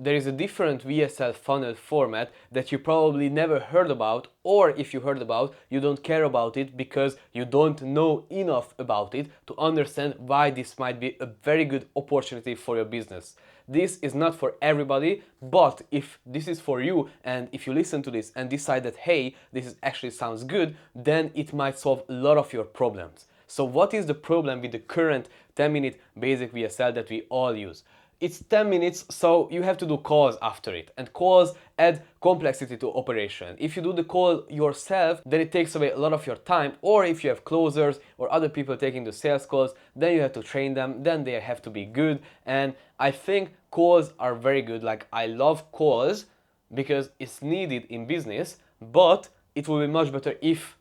there is a different VSL funnel format that you probably never heard about, or if you heard about, you don't care about it because you don't know enough about it to understand why this might be a very good opportunity for your business. This is not for everybody, but if this is for you and if you listen to this and decide that, hey, this actually sounds good, then it might solve a lot of your problems. So what is the problem with the current 10-minute basic VSL that we all use? It's 10 minutes, so you have to do calls after it, and calls add complexity to operation. If you do the call yourself, then it takes away a lot of your time, or if you have closers or other people taking the sales calls, then you have to train them, then they have to be good, and I think calls are very good. Like, I love calls because it's needed in business, but it will be much better if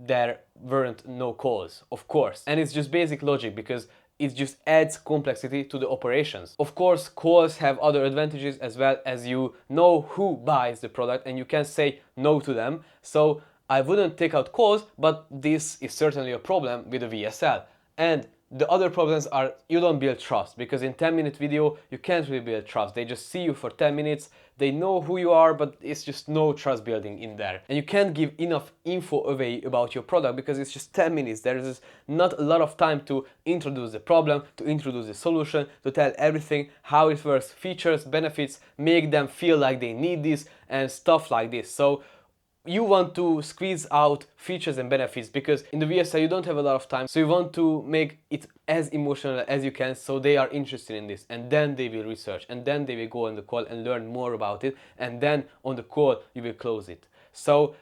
there weren't no calls, of course. And it's just basic logic because it just adds complexity to the operations. Of course, calls have other advantages as well, as you know who buys the product and you can say no to them. So I wouldn't take out calls, but this is certainly a problem with the VSL. And the other problems are you don't build trust, because in 10-minute video you can't really build trust. They just see you for 10 minutes, they know who you are, but it's just no trust building in there. And you can't give enough info away about your product because it's just 10 minutes. There is not a lot of time to introduce the problem, to introduce the solution, to tell everything, how it works, features, benefits, make them feel like they need this and stuff like this. So you want to squeeze out features and benefits because in the VSL you don't have a lot of time, so you want to make it as emotional as you can so they are interested in this, and then they will research, and then they will go on the call and learn more about it, and then on the call you will close it. So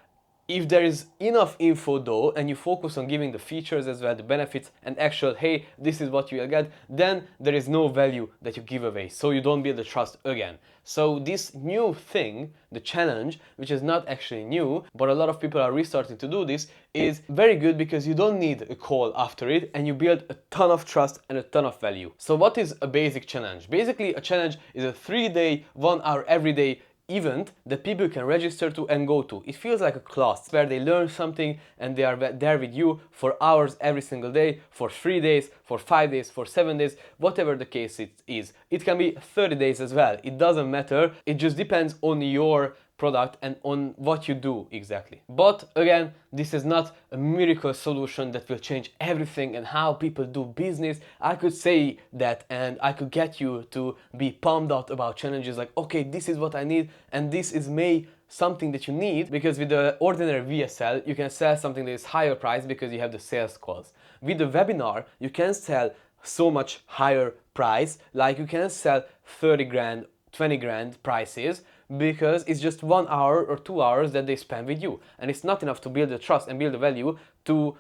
if there is enough info though, and you focus on giving the features as well, the benefits, and actual, hey, this is what you will get, then there is no value that you give away, so you don't build the trust again. So this new thing, the challenge, which is not actually new, but a lot of people are restarting to do this, is very good because you don't need a call after it, and you build a ton of trust and a ton of value. So what is a basic challenge? Basically, a challenge is a 3-day, 1 hour every day event that people can register to and go to. It feels like a class where they learn something and they are there with you for hours every single day, for 3 days, for 5 days, for 7 days, whatever the case it is. It can be 30 days as well. It doesn't matter. It just depends on your product and on what you do exactly. But again, this is not a miracle solution that will change everything and how people do business. I could say that and I could get you to be pumped out about challenges like, okay, this is what I need and this is something that you need, because with the ordinary VSL you can sell something that is higher price because you have the sales calls. With the webinar you can sell so much higher price, like you can sell 30 grand, 20 grand prices, because it's just 1 hour or 2 hours that they spend with you, and it's not enough to build the trust and build the value to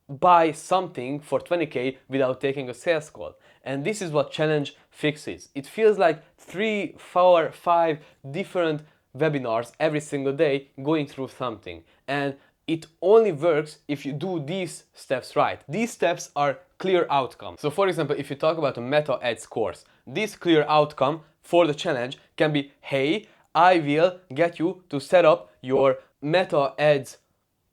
buy something for 20k without taking a sales call. And this is what challenge fixes. It feels like 3, 4, 5 different webinars every single day going through something, and it only works if you do these steps right. These steps are clear outcomes. So for example, if you talk about a meta ads course, this clear outcome for the challenge can be, hey, I will get you to set up your meta ads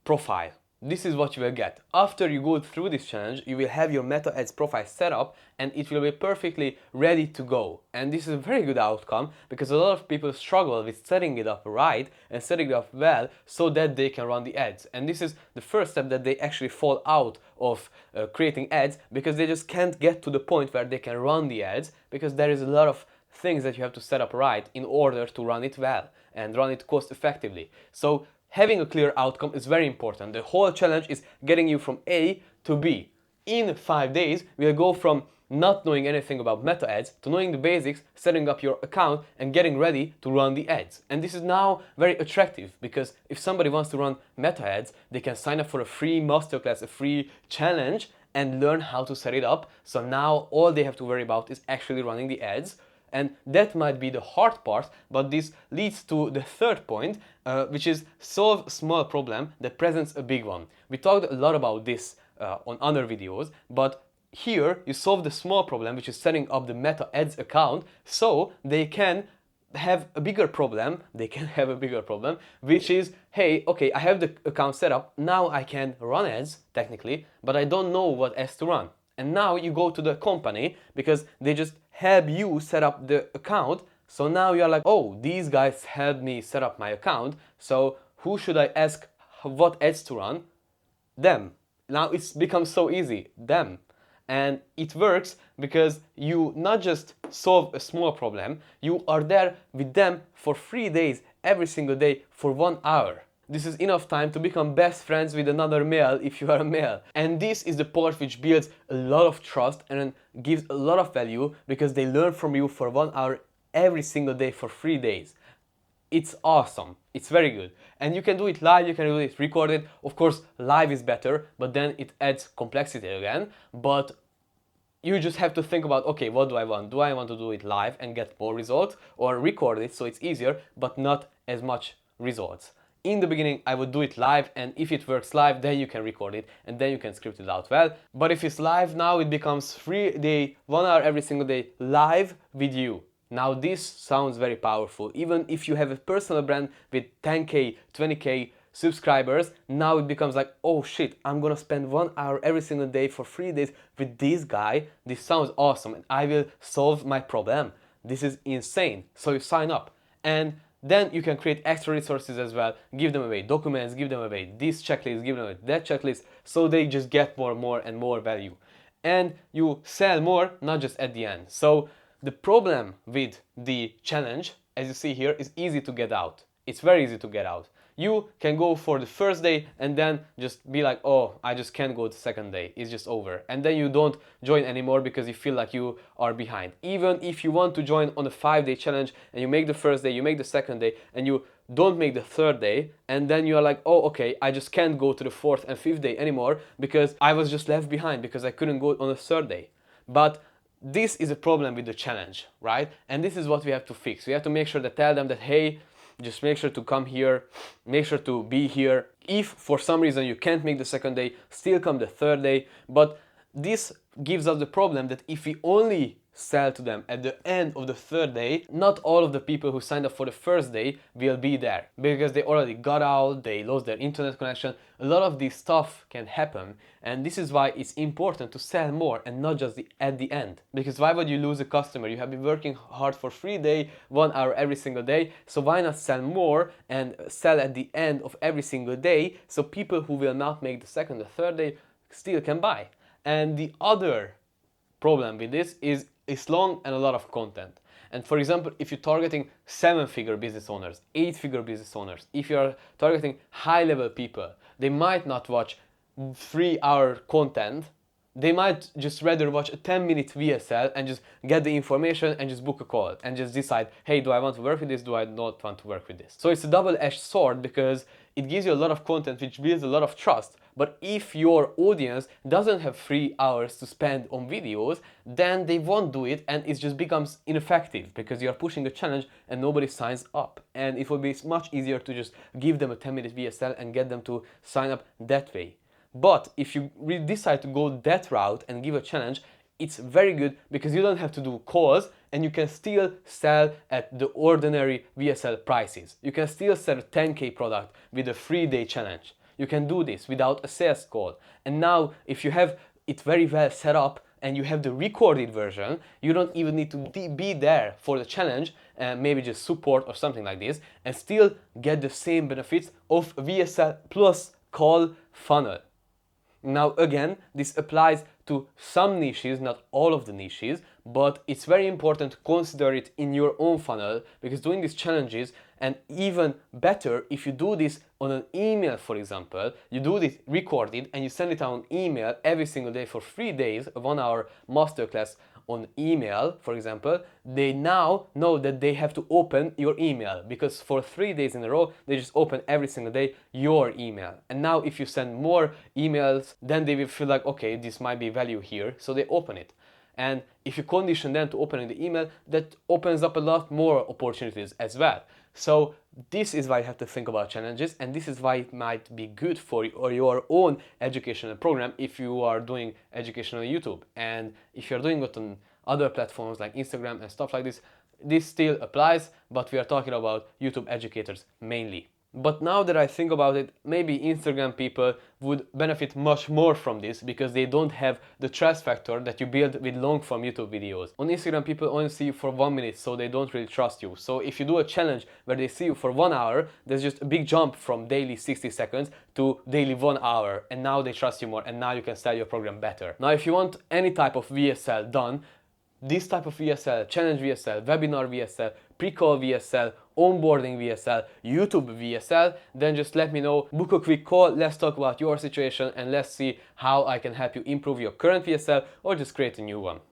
profile. This is what you will get. After you go through this challenge, you will have your meta ads profile set up and it will be perfectly ready to go. And this is a very good outcome because a lot of people struggle with setting it up right and setting it up well so that they can run the ads. And this is the first step that they actually fall out of creating ads, because they just can't get to the point where they can run the ads, because there is a lot of things that you have to set up right in order to run it well and run it cost effectively. So having a clear outcome is very important. The whole challenge is getting you from A to B. In 5 days, we'll go from not knowing anything about meta ads to knowing the basics, setting up your account and getting ready to run the ads. And this is now very attractive, because if somebody wants to run meta ads, they can sign up for a free masterclass, a free challenge, and learn how to set it up. So now all they have to worry about is actually running the ads. And that might be the hard part, but this leads to the third point, which is solve a small problem that presents a big one. We talked a lot about this on other videos, but here you solve the small problem, which is setting up the meta ads account, so they can have a bigger problem, which is, hey, okay, I have the account set up, now I can run ads, technically, but I don't know what ads to run. And now you go to the company because they just help you set up the account So now you're like, oh, these guys helped me set up my account, so who should I ask what ads to run? Them. Now it's become so easy, them. And it works because you not just solve a small problem, you are there with them for 3 days, every single day for 1 hour. This is enough time to become best friends with another male if you are a male. And this is the part which builds a lot of trust and gives a lot of value because they learn from you for 1 hour every single day for 3 days. It's awesome. It's very good. And you can do it live, you can do it recorded. Of course, live is better, but then it adds complexity again. But you just have to think about, okay, what do I want? Do I want to do it live and get more results, or record it so it's easier but not as much results? In the beginning, I would do it live, and if it works live, then you can record it and then you can script it out well. But if it's live now, it becomes 3 day, 1 hour every single day live with you. Now this sounds very powerful. Even if you have a personal brand with 10k, 20k subscribers, now it becomes like, oh shit, I'm gonna spend 1 hour every single day for 3 days with this guy. This sounds awesome and I will solve my problem. This is insane. So you sign up, and then you can create extra resources as well, give them away documents, give them away this checklist, give them away that checklist, so they just get more and more value. And you sell more, not just at the end. So the problem with the challenge, as you see here, is easy to get out. It's very easy to get out. You can go for the first day and then just be like, oh, I just can't go the second day, it's just over. And then you don't join anymore because you feel like you are behind. Even if you want to join on a 5-day challenge and you make the first day, you make the second day, and you don't make the third day, and then you are like, oh, okay, I just can't go to the 4th and 5th day anymore because I was just left behind because I couldn't go on the third day. But this is a problem with the challenge, right? And this is what we have to fix. We have to make sure to tell them that, hey, just make sure to come here, make sure to be here. If for some reason you can't make the second day, still come the third day. But this gives us the problem that if we only sell to them at the end of the third day, not all of the people who signed up for the first day will be there because they already got out, they lost their internet connection. A lot of this stuff can happen, and this is why it's important to sell more and not just at the end. Because why would you lose a customer? You have been working hard for 3 days, 1 hour every single day, so why not sell more and sell at the end of every single day so people who will not make the second or third day still can buy. And the other problem with this is it's long and a lot of content. And for example, if you're targeting 7-figure business owners, 8-figure business owners, if you're targeting high-level people, they might not watch 3-hour content. They might just rather watch a 10-minute VSL and just get the information and just book a call and just decide, hey, do I want to work with this? Do I not want to work with this? So it's a double-edged sword because it gives you a lot of content which builds a lot of trust. But if your audience doesn't have 3 hours to spend on videos, then they won't do it and it just becomes ineffective because you're pushing a challenge and nobody signs up. And it would be much easier to just give them a 10-minute VSL and get them to sign up that way. But if you really decide to go that route and give a challenge, it's very good because you don't have to do calls and you can still sell at the ordinary VSL prices. You can still sell a 10k product with a 3-day challenge. You can do this without a sales call. And now if you have it very well set up and you have the recorded version, you don't even need to be there for the challenge, maybe just support or something like this, and still get the same benefits of VSL plus call funnel. Now again, this applies to some niches, not all of the niches, but it's very important to consider it in your own funnel because doing these challenges, and even better if you do this on an email, for example, you do this recorded and you send it out on email every single day for 3 days, a 1-hour masterclass on email, for example, they now know that they have to open your email because for 3 days in a row, they just open every single day your email. And now if you send more emails, then they will feel like, okay, this might be value here, so they open it. And if you condition them to opening the email, that opens up a lot more opportunities as well. So this is why you have to think about challenges, and this is why it might be good for your own educational program if you are doing education on YouTube. And if you're doing it on other platforms like Instagram and stuff like this, this still applies, but we are talking about YouTube educators mainly. But now that I think about it, maybe Instagram people would benefit much more from this because they don't have the trust factor that you build with long form YouTube videos. On Instagram, people only see you for 1 minute, so they don't really trust you. So if you do a challenge where they see you for 1 hour, there's just a big jump from daily 60 seconds to daily 1 hour, and now they trust you more, and now you can sell your program better. Now, if you want any type of VSL done, this type of VSL, challenge VSL, webinar VSL, pre-call VSL, onboarding VSL, YouTube VSL, then just let me know, book a quick call, let's talk about your situation and let's see how I can help you improve your current VSL or just create a new one.